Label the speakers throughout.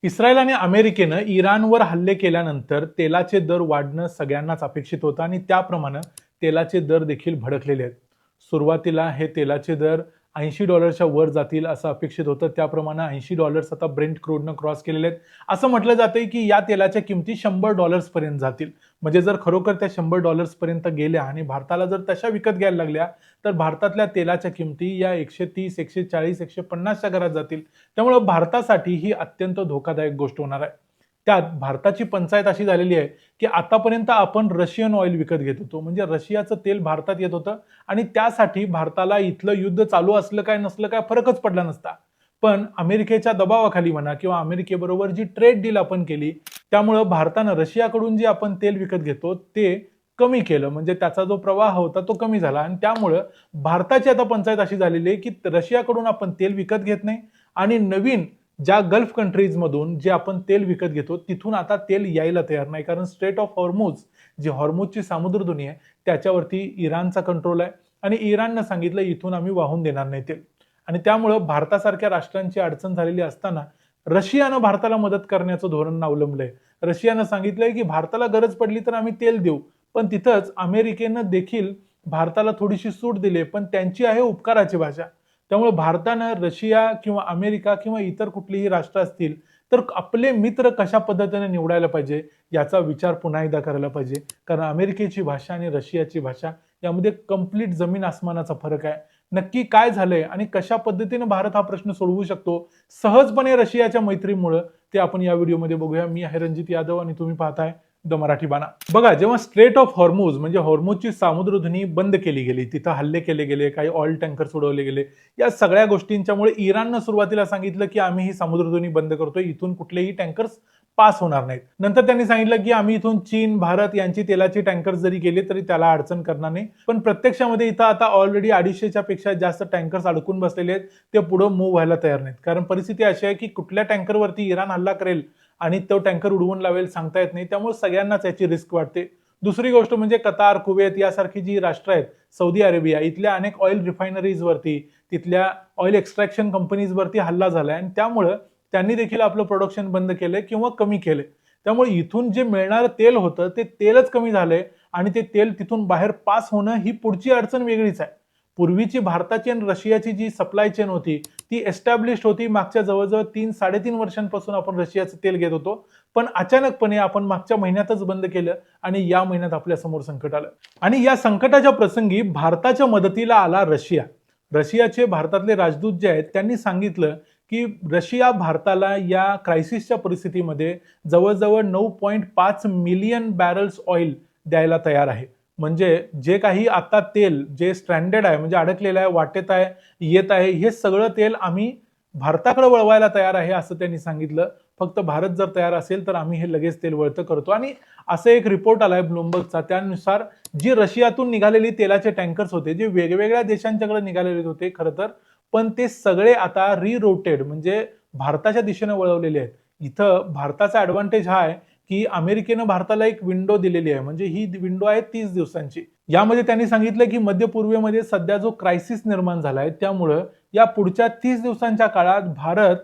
Speaker 1: Israel आणि अमेरिकेनं इराणवर हल्ले केल्यानंतर तेलाचे दर वाढणं सगळ्यांनाच अपेक्षित होतं आणि त्याप्रमाणे तेलाचे दर देखील भडकलेले आहेत. सुरुवातीला हे तेलाचे दर $80च्या वर जातील असं अपेक्षित होतं. त्याप्रमाणे $80 आता ब्रेंट क्रूडनं क्रॉस केलेले आहेत. असं म्हटलं जातंय की या तेलाच्या किमती $100 पर्यंत जातील. म्हणजे जर खरोखर त्या $100 पर्यंत गेल्या आणि भारताला जर तशा विकत घ्यायला लागल्या तर भारतातल्या तेलाच्या किमती या 130, 140, 150च्या घरात जातील. त्यामुळे भारतासाठी ही अत्यंत धोकादायक गोष्ट होणार आहे. त्यात भारताची पंचायत अशी झालेली आहे की आतापर्यंत आपण रशियन ऑइल विकत घेत होतो, म्हणजे रशियाचं तेल भारतात येत होतं आणि त्यासाठी भारताला इथलं युद्ध चालू असलं काय नसलं काय फरकच पडला नसता. पण अमेरिकेच्या दबावाखाली म्हणा किंवा अमेरिकेबरोबर जी ट्रेड डील आपण केली त्यामुळं भारतानं रशियाकडून जे आपण तेल विकत घेतो ते कमी केलं, म्हणजे त्याचा जो प्रवाह होता तो कमी झाला आणि त्यामुळं भारताची आता पंचायत अशी झालेली आहे की रशियाकडून आपण तेल विकत घेत नाही आणि नवीन ज्या गल्फ कंट्रीज मधून जे आपण तेल विकत घेतो तिथून आता तेल यायला तयार नाही, कारण स्ट्रेट ऑफ हॉर्मुझ जी हॉर्मुझची सामुद्रधुनी आहे त्याच्यावरती इराणचा कंट्रोल आहे आणि इराणनं सांगितलं इथून आम्ही वाहून देणार नाही तेल. आणि त्यामुळं भारतासारख्या राष्ट्रांची अडचण झालेली असताना रशियानं भारताला मदत करण्याचं धोरण अवलंबलंय. रशियानं सांगितलंय की भारताला गरज पडली तर आम्ही तेल देऊ, पण तिथंच अमेरिकेनं देखील भारताला थोडीशी सूट दिली, पण त्यांची आहे उपकाराची भाषा. त्यामुळे भारतानं रशिया किंवा अमेरिका किंवा इतर कुठलीही राष्ट्र असतील तर आपले मित्र कशा पद्धतीने निवडायला पाहिजे याचा विचार पुन्हा एकदा करायला पाहिजे, कारण अमेरिकेची भाषा आणि रशियाची भाषा यामध्ये कंप्लीट जमीन आसमानाचा फरक आहे. नक्की काय झालंय आणि कशा पद्धतीने भारत हा प्रश्न सोडवू शकतो सहजपणे रशियाच्या मैत्रीमुळे ते आपण या व्हिडिओमध्ये बघूया. मी आहे रणजित यादव आणि तुम्ही पाहताय द मराठी बाणा. बघा, जेव्हा स्ट्रेट ऑफ हॉर्मुझ म्हणजे हॉर्मुझची सामुद्रधुनी बंद केली गेली, तिथं हल्ले केले गेले, काही ऑइल टँकर्स उडवले गेले, या सगळ्या गोष्टींच्यामुळे इराणनं सुरुवातीला सांगितलं की आम्ही ही सामुद्रधुनी बंद करतोय, इथून कुठलेही टँकर्स पास होणार नाहीत. नंतर त्यांनी सांगितलं की आम्ही इथून चीन, भारत यांची तेलाची टँकर्स जरी गेले तरी त्याला अडचण करणार नाही. पण प्रत्यक्षामध्ये इथं आता ऑलरेडी 250च्या पेक्षा जास्त टँकर्स अडकून बसलेले आहेत, ते पुढे मूव्ह व्हायला तयार नाहीत. कारण परिस्थिती अशी आहे की कुठल्या टँकरवरती इराण हल्ला करेल आणि तो टँकर उडवून लावेल सांगता येत नाही, त्यामुळे सगळ्यांनाच याची रिस्क वाटते. दुसरी गोष्ट म्हणजे कतार, कुवेत यासारखी जी राष्ट्र आहेत, सौदी अरेबिया, इथल्या अनेक ऑइल रिफायनरीजवरती, तिथल्या ऑइल एक्स्ट्रॅक्शन कंपनीजवरती हल्ला झालाय आणि त्यामुळे त्यांनी देखील आपलं प्रोडक्शन बंद केलंय किंवा कमी केलंय. त्यामुळे इथून जे मिळणारं तेल होतं ते तेलच कमी झालंय आणि ते तेल तिथून बाहेर पास होणं ही पुढची अडचण वेगळीच आहे. पूर्वीची भारताची आणि रशियाची जी सप्लाय चेन होती ती एस्टॅब्लिश्ड होती. मागच्या जवळजवळ 3-3.5 वर्षांपासून आपण रशियाचं तेल घेत होतो, पण अचानकपणे आपण मागच्या महिन्यातच बंद केलं आणि या महिन्यात आपल्या समोर संकट आलं. आणि या संकटाच्या प्रसंगी भारताच्या मदतीला आला रशिया. रशियाचे भारतातले राजदूत जे आहेत त्यांनी सांगितलं की रशिया भारताला या क्रायसिसच्या परिस्थितीमध्ये जवळजवळ 9.5 मिलियन बॅरल्स ऑइल द्यायला तयार आहे. म्हणजे जे काही आता तेल जे स्ट्रँडेड आहे, म्हणजे अडकलेलं आहे, वाटेत आहे, येत आहे, हे सगळं तेल आम्ही भारताकडे वळवायला तयार आहे असं त्यांनी सांगितलं. फक्त भारत जर तयार असेल तर आम्ही हे लगेच तेल वळतं करतो. आणि असं एक रिपोर्ट आलाय ब्लूमबर्गचा, त्यानुसार जी रशियातून निघालेली तेलाचे टँकर्स होते जे वेगवेगळ्या देशांच्याकडे निघालेले होते खरं तर, पण ते सगळे आता रिरोटेड म्हणजे भारताच्या दिशेने वळवलेले आहेत. इथं भारताचा ऍडव्हान्टेज हा आहे की अमेरिकेनं भारताला एक विंडो दिलेली आहे, म्हणजे ही विंडो आहे 30 दिवसांची. यामध्ये त्यांनी सांगितलं की मध्य पूर्वेमध्ये सध्या जो क्रायसिस निर्माण झालाय त्यामुळं या पुढच्या 30 दिवसांच्या काळात भारत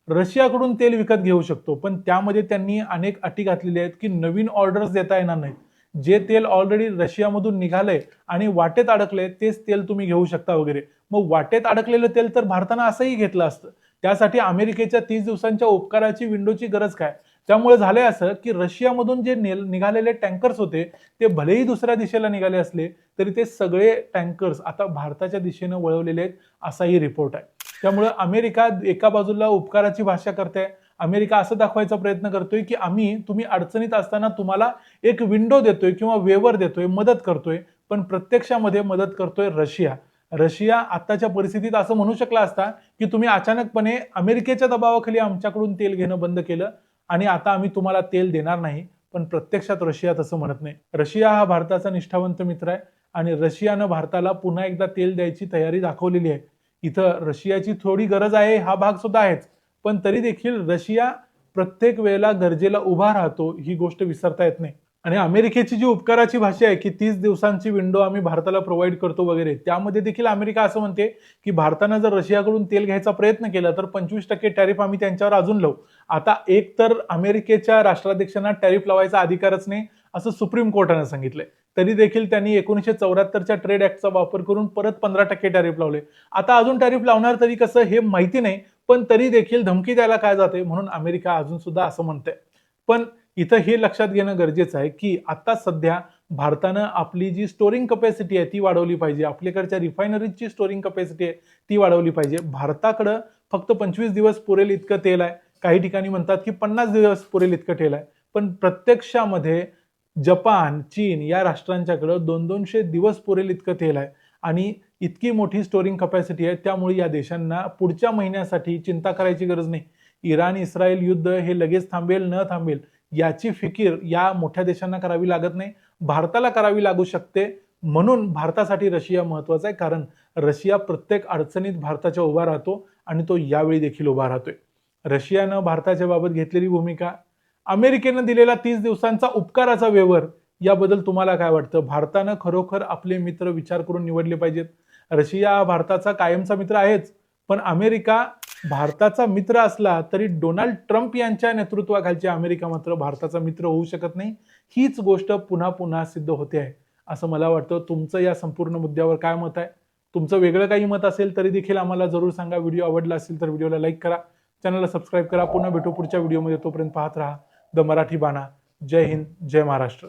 Speaker 1: रशियाकडून तेल विकत घेऊ शकतो, पण त्यामध्ये त्यांनी अनेक अटी घातलेल्या आहेत की नवीन ऑर्डर्स देता येणार नाहीत. जे तेल ऑलरेडी रशियामधून निघालंय आणि वाटेत अडकलंय तेच तेल तुम्ही घेऊ शकता वगैरे. मग वाटेत अडकलेलं तेल तर भारतानं असंही घेतलं असतं, त्यासाठी अमेरिकेच्या 30 दिवसांच्या उपकाराची विंडोची गरज काय. त्यामुळे झालंय असं की रशियामधून जे निघालेले टँकर्स होते ते भलेही दुसऱ्या दिशेला निघाले असले तरी ते सगळे टँकर्स आता भारताच्या दिशेने वळवलेले आहेत असाही रिपोर्ट आहे. त्यामुळे अमेरिका एका बाजूला उपकाराची भाषा करते, अमेरिका असं दाखवायचा प्रयत्न करतोय की आम्ही तुम्ही अडचणीत असताना तुम्हाला एक विंडो देतोय किंवा वेवर देतोय, मदत करतोय, पण प्रत्यक्षामध्ये मदत करतोय रशिया. रशिया आताच्या परिस्थितीत असं म्हणू शकला असता की तुम्ही अचानकपणे अमेरिकेच्या दबावाखाली आमच्याकडून तेल घेणं बंद केलं आणि आता आम्ही तुम्हाला तेल देणार नाही, पण प्रत्यक्षात रशिया तसं म्हणत नाही. रशिया हा भारताचा निष्ठावंत मित्र आहे आणि रशियानं भारताला पुन्हा एकदा तेल द्यायची तयारी दाखवलेली आहे. इथं रशियाची थोडी गरज आहे हा भाग सुद्धा आहेच, पण तरी देखील रशिया प्रत्येक वेळेला गरजेला उभा राहतो ही गोष्ट विसरता येत नाही. आणि अमेरिकेची जी उपकाराची भाषा आहे की 30 दिवसांची विंडो आम्ही भारताला प्रोव्हाइड करतो वगैरे, त्यामध्ये देखील अमेरिका असं म्हणते की भारतानं जर रशियाकडून तेल घ्यायचा प्रयत्न केला तर 25% टॅरिफ आम्ही त्यांच्यावर अजून लावू. आता एक तर अमेरिकेच्या राष्ट्राध्यक्षांना टॅरिफ लावायचा अधिकारच नाही असं सुप्रीम कोर्टानं सांगितलंय. तरी देखील त्यांनी 1974च्या ट्रेड ऍक्टचा वापर करून परत 15% टॅरिफ लावले. आता अजून टॅरिफ लावणार तरी कसं हे माहिती नाही, पण तरी देखील धमकी द्यायला काय जाते म्हणून अमेरिका अजून सुद्धा असं म्हणते. पण इथं हे लक्षात घेणं गरजेचं आहे की आता सध्या भारतानं आपली जी स्टोरिंग कपॅसिटी आहे ती वाढवली पाहिजे. आपल्याकडच्या रिफायनरीजची स्टोरिंग कपॅसिटी आहे ती वाढवली पाहिजे. भारताकडं फक्त 25 दिवस पुरेल इतकं तेल आहे. काही ठिकाणी म्हणतात की 50 दिवस पुरेल इतकं तेल आहे. पण प्रत्यक्षामध्ये जपान, चीन या राष्ट्रांच्याकडे 200-200 दिवस पुरेल इतकं तेल आहे आणि इतकी मोठी स्टोरिंग कपॅसिटी आहे. त्यामुळे या देशांना पुढच्या महिन्यासाठी चिंता करायची गरज नाही. इराण इस्रायल युद्ध हे लगेच थांबेल न थांबेल याची फिकीर या मोठ्या देशांना करावी लागत नाही, भारताला करावी लागू शकते. म्हणून भारतासाठी रशिया महत्वाचा आहे, कारण रशिया प्रत्येक अडचणीत भारताच्या उभा राहतो आणि तो यावेळी देखील उभा राहतोय. रशियानं भारताच्या बाबत घेतलेली भूमिका, अमेरिकेनं दिलेला 30 दिवसांचा उपकाराचा व्यवहार याबद्दल तुम्हाला काय वाटतं? भारतानं खरोखर आपले मित्र विचार करून निवडले पाहिजेत. रशिया हा भारताचा कायमचा मित्र आहेच, पण अमेरिका भारताचा मित्र असला तरी डोनाल्ड ट्रम्प यांच्या नेतृत्वाखालची अमेरिका मात्र भारताचा मित्र होऊ शकत नाही. हीच गोष्ट पुन्हा पुन्हा सिद्ध होते आहे असं मला वाटतं. तुमचं या संपूर्ण मुद्द्यावर काय मत आहे? तुमचं वेगळं काही मत असेल तरी देखील आम्हाला जरूर सांगा. व्हिडिओ आवडला असेल तर व्हिडिओला लाईक करा, चॅनलला सबस्क्राईब करा. पुन्हा भेटू पुढच्या व्हिडिओमध्ये. तोपर्यंत पाहत राहा द मराठी बाणा. जय हिंद, जय महाराष्ट्र.